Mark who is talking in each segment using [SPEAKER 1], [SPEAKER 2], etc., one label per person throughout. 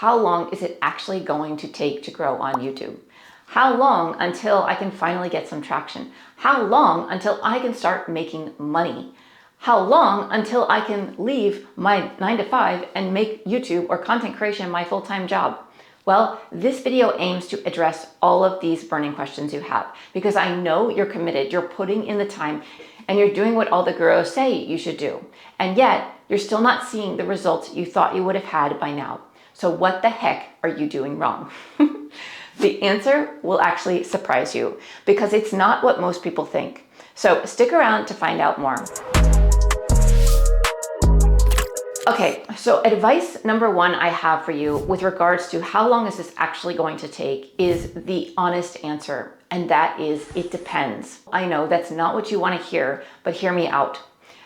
[SPEAKER 1] how long is it actually going to take to grow on YouTube? How long until I can finally get some traction? How long until I can start making money? How long until I can leave my 9 to 5 and make YouTube or content creation my full-time job? Well, this video aims to address all of these burning questions you have, because I know you're committed, you're putting in the time, and you're doing what all the gurus say you should do. And yet, you're still not seeing the results you thought you would have had by now. So what the heck are you doing wrong? The answer will actually surprise you, because it's not what most people think. So stick around to find out more. Okay, so advice number one I have for you with regards to how long is this actually going to take is the honest answer, and that is, it depends. I know that's not what you want to hear, but hear me out.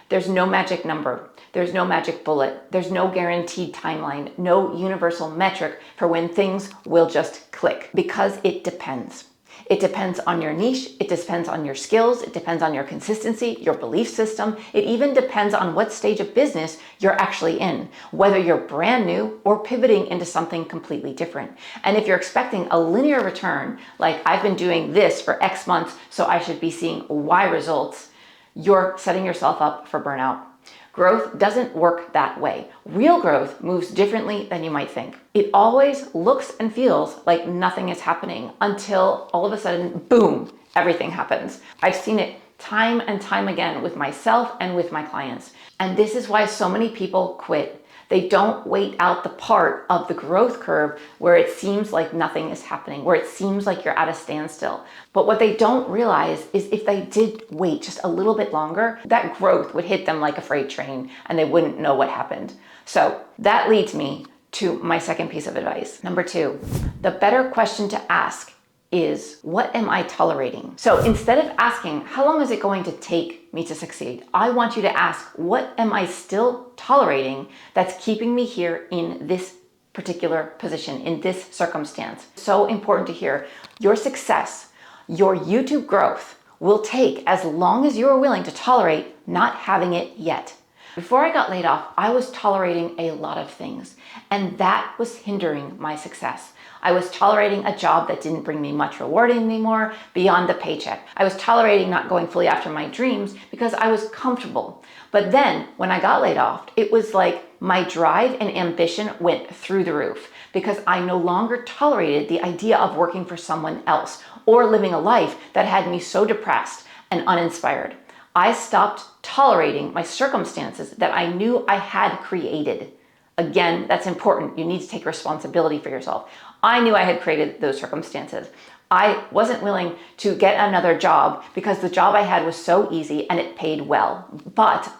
[SPEAKER 1] There's no magic number. There's no magic bullet. There's no guaranteed timeline, no universal metric for when things will just click, because it depends. It depends on your niche, it depends on your skills, it depends on your consistency, your belief system. It even depends on what stage of business you're actually in, whether you're brand new or pivoting into something completely different. And if you're expecting a linear return, like I've been doing this for X months, so I should be seeing Y results, you're setting yourself up for burnout. Growth doesn't work that way. Real growth moves differently than you might think. It always looks and feels like nothing is happening until all of a sudden, boom, everything happens. I've seen it time and time again with myself and with my clients. And this is why so many people quit. They don't wait out the part of the growth curve where it seems like nothing is happening, where it seems like you're at a standstill. But what they don't realize is if they did wait just a little bit longer, that growth would hit them like a freight train and they wouldn't know what happened. So that leads me to my second piece of advice. Number two, the better question to ask is, what am I tolerating? So instead of asking, how long is it going to take me to succeed? I want you to ask, what am I still tolerating that's keeping me here in this particular position, in this circumstance? So important to hear. Your success, your YouTube growth will take as long as you're willing to tolerate not having it yet. Before I got laid off, I was tolerating a lot of things, and that was hindering my success. I was tolerating a job that didn't bring me much reward anymore beyond the paycheck. I was tolerating not going fully after my dreams because I was comfortable. But then when I got laid off, it was like my drive and ambition went through the roof, because I no longer tolerated the idea of working for someone else or living a life that had me so depressed and uninspired. I stopped tolerating my circumstances that I knew I had created. Again, that's important. You need to take responsibility for yourself. I knew I had created those circumstances. I wasn't willing to get another job because the job I had was so easy and it paid well. But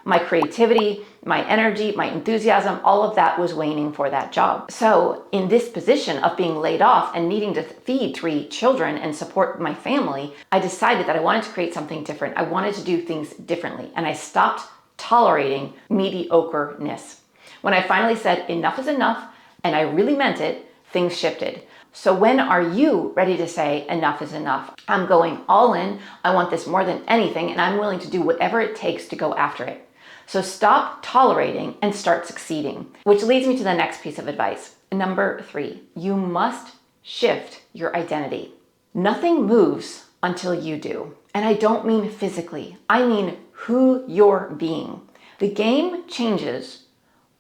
[SPEAKER 1] my creativity, my energy, my enthusiasm, all of that was waning for that job. So in this position of being laid off and needing to feed 3 children and support my family, I decided that I wanted to create something different. I wanted to do things differently, and I stopped tolerating mediocreness. When I finally said enough is enough, and I really meant it, things shifted. So when are you ready to say enough is enough? I'm going all in. I want this more than anything, and I'm willing to do whatever it takes to go after it. So stop tolerating and start succeeding, which leads me to the next piece of advice. Number 3, you must shift your identity. Nothing moves until you do. And I don't mean physically. I mean who you're being. The game changes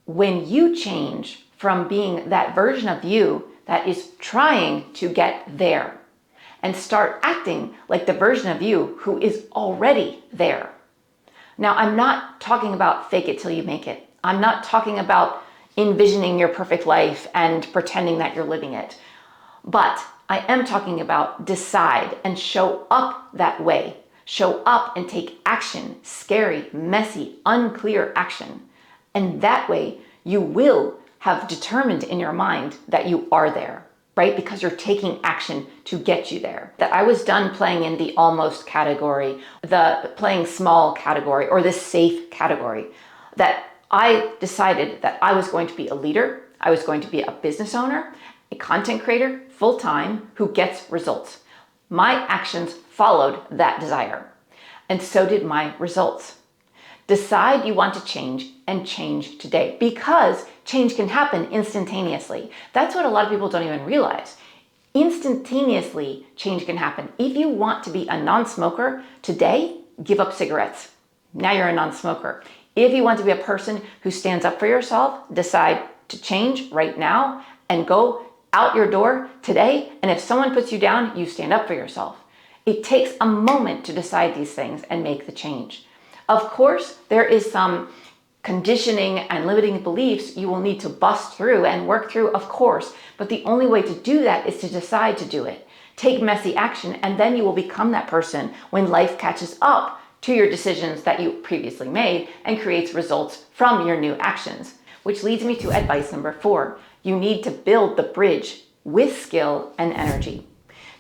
[SPEAKER 1] when you change from being that version of you that is trying to get there and start acting like the version of you who is already there. Now, I'm not talking about fake it till you make it. I'm not talking about envisioning your perfect life and pretending that you're living it. But I am talking about decide and show up that way. Show up and take action, scary, messy, unclear action. And that way you will have determined in your mind that you are there, right? Because you're taking action to get you there. That I was done playing in the almost category, the playing small category, or the safe category. That I decided that I was going to be a leader, I was going to be a business owner, a content creator, full-time, who gets results. My actions followed that desire, and so did my results. Decide you want to change, and change today, because change can happen instantaneously. That's what a lot of people don't even realize. Instantaneously, change can happen. If you want to be a non-smoker today, give up cigarettes. Now you're a non-smoker. If you want to be a person who stands up for yourself, decide to change right now and go out your door today. And if someone puts you down, you stand up for yourself. It takes a moment to decide these things and make the change. Of course, there is some conditioning and limiting beliefs you will need to bust through and work through, of course. But the only way to do that is to decide to do it. Take messy action, and then you will become that person when life catches up to your decisions that you previously made and creates results from your new actions. Which leads me to advice number 4. You need to build the bridge with skill and energy.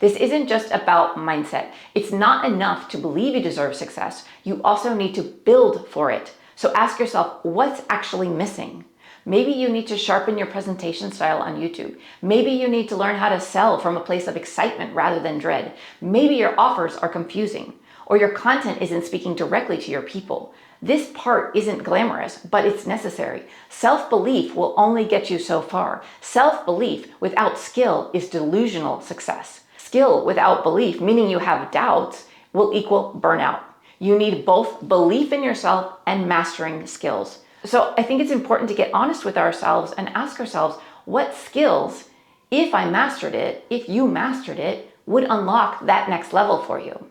[SPEAKER 1] This isn't just about mindset. It's not enough to believe you deserve success. You also need to build for it. So ask yourself, what's actually missing? Maybe you need to sharpen your presentation style on YouTube. Maybe you need to learn how to sell from a place of excitement rather than dread. Maybe your offers are confusing, or your content isn't speaking directly to your people. This part isn't glamorous, but it's necessary. Self-belief will only get you so far. Self-belief without skill is delusional success. Skill without belief, meaning you have doubts, will equal burnout. You need both belief in yourself and mastering skills. So I think it's important to get honest with ourselves and ask ourselves, what skills, if you mastered it, would unlock that next level for you?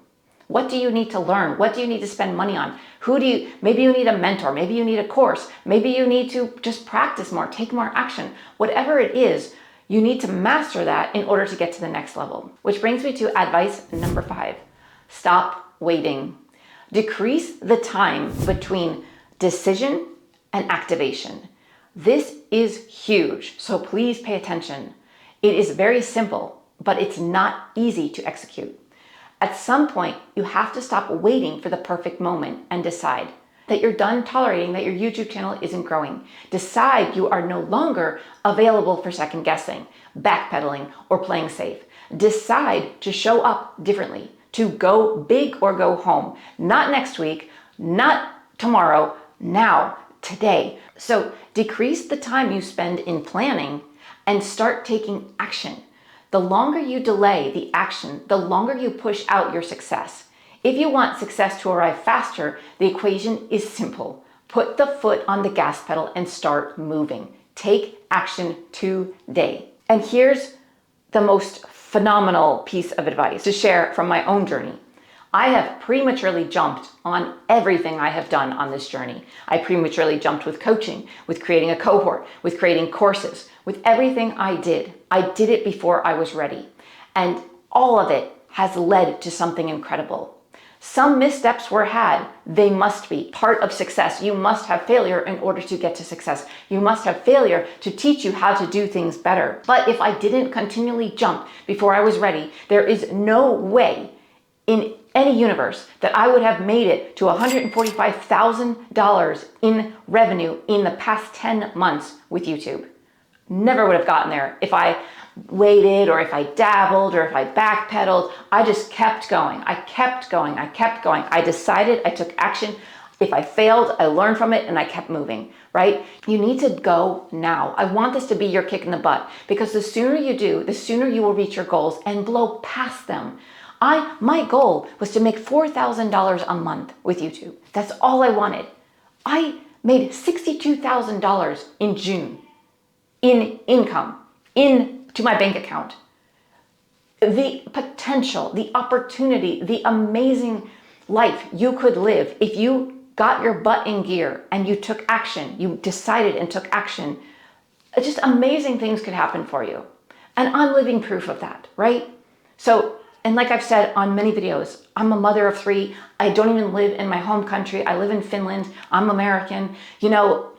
[SPEAKER 1] What do you need to learn? What do you need to spend money on? Maybe you need a mentor, maybe you need a course, maybe you need to just practice more, take more action. Whatever it is, you need to master that in order to get to the next level. Which brings me to advice number 5. Stop waiting. Decrease the time between decision and activation. This is huge, so please pay attention. It is very simple, but it's not easy to execute. At some point, you have to stop waiting for the perfect moment and decide that you're done tolerating that your YouTube channel isn't growing. Decide you are no longer available for second guessing, backpedaling, or playing safe. Decide to show up differently, to go big or go home. Not next week, not tomorrow, now, today. So decrease the time you spend in planning and start taking action. The longer you delay the action, the longer you push out your success. If you want success to arrive faster, the equation is simple. Put the foot on the gas pedal and start moving. Take action today. And here's the most phenomenal piece of advice to share from my own journey. I have prematurely jumped on everything I have done on this journey. I prematurely jumped with coaching, with creating a cohort, with creating courses, with everything I did. I did it before I was ready. And all of it has led to something incredible. Some missteps were had. They must be part of success. You must have failure in order to get to success. You must have failure to teach you how to do things better. But if I didn't continually jump before I was ready, there is no way in any universe that I would have made it to $145,000 in revenue in the past 10 months with YouTube. Never would have gotten there if I waited or if I dabbled or if I backpedaled. I just kept going. I kept going. I decided, I took action. If I failed, I learned from it and I kept moving, right? You need to go now. I want this to be your kick in the butt because the sooner you do, the sooner you will reach your goals and blow past them. My goal was to make $4,000 a month with YouTube. That's all I wanted. I made $62,000 in June in income into my bank account. The potential, the opportunity, the amazing life you could live if you got your butt in gear and you took action, you decided and took action, just amazing things could happen for you. And I'm living proof of that, right? So, and like I've said on many videos, I'm a mother of 3. I don't even live in my home country. I live in Finland. I'm American. You know,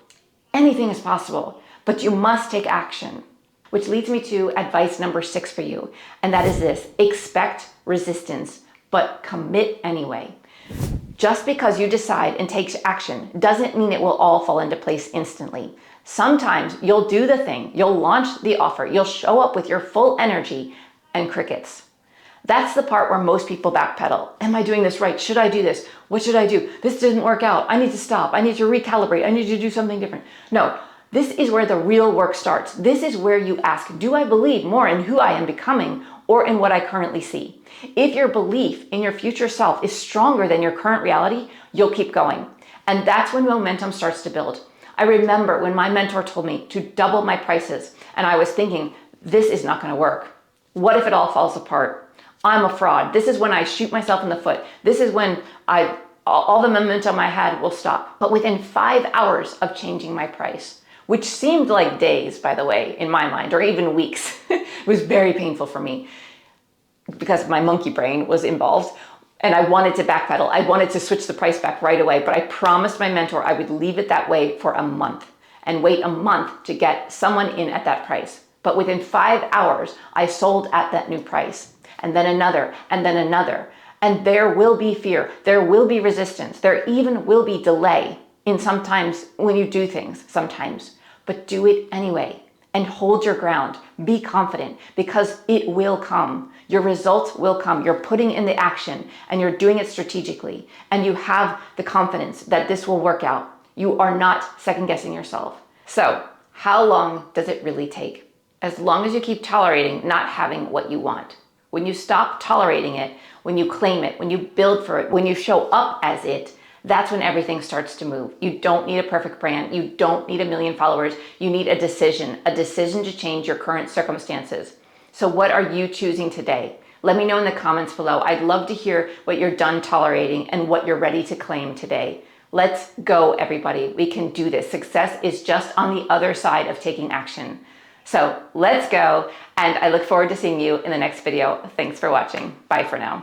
[SPEAKER 1] anything is possible, but you must take action. Which leads me to advice number 6 for you. And that is this: expect resistance, but commit anyway. Just because you decide and take action doesn't mean it will all fall into place instantly. Sometimes you'll do the thing, you'll launch the offer, you'll show up with your full energy, and crickets. That's the part where most people backpedal. Am I doing this right? Should I do this? What should I do? This didn't work out. I need to stop. I need to recalibrate. I need to do something different. No, This is where the real work starts. This is where you ask, do I believe more in who I am becoming or in what I currently see? If your belief in your future self is stronger than your current reality, you'll keep going. And that's when momentum starts to build. I remember when my mentor told me to double my prices, and I was thinking, this is not going to work. What if it all falls apart? I'm a fraud. This is when I shoot myself in the foot. This is when all the momentum I had will stop. But within 5 hours of changing my price, which seemed like days, by the way, in my mind, or even weeks, it was very painful for me because my monkey brain was involved. And I wanted to backpedal. I wanted to switch the price back right away, but I promised my mentor I would leave it that way for a month and wait a month to get someone in at that price. But within 5 hours, I sold at that new price, and then another, and then another. And there will be fear. There will be resistance. There even will be delay in sometimes when you do things, sometimes, but do it anyway and hold your ground. Be confident because it will come. Your results will come. You're putting in the action and you're doing it strategically, and you have the confidence that this will work out. You are not second guessing yourself. So how long does it really take? As long as you keep tolerating not having what you want. When you stop tolerating it, when you claim it, when you build for it, when you show up as it, that's when everything starts to move. You don't need a perfect brand. You don't need 1 million followers. You need a decision to change your current circumstances. So what are you choosing today? Let me know in the comments below. I'd love to hear what you're done tolerating and what you're ready to claim today. Let's go, everybody. We can do this. Success is just on the other side of taking action. So let's go. And I look forward to seeing you in the next video. Thanks for watching. Bye for now.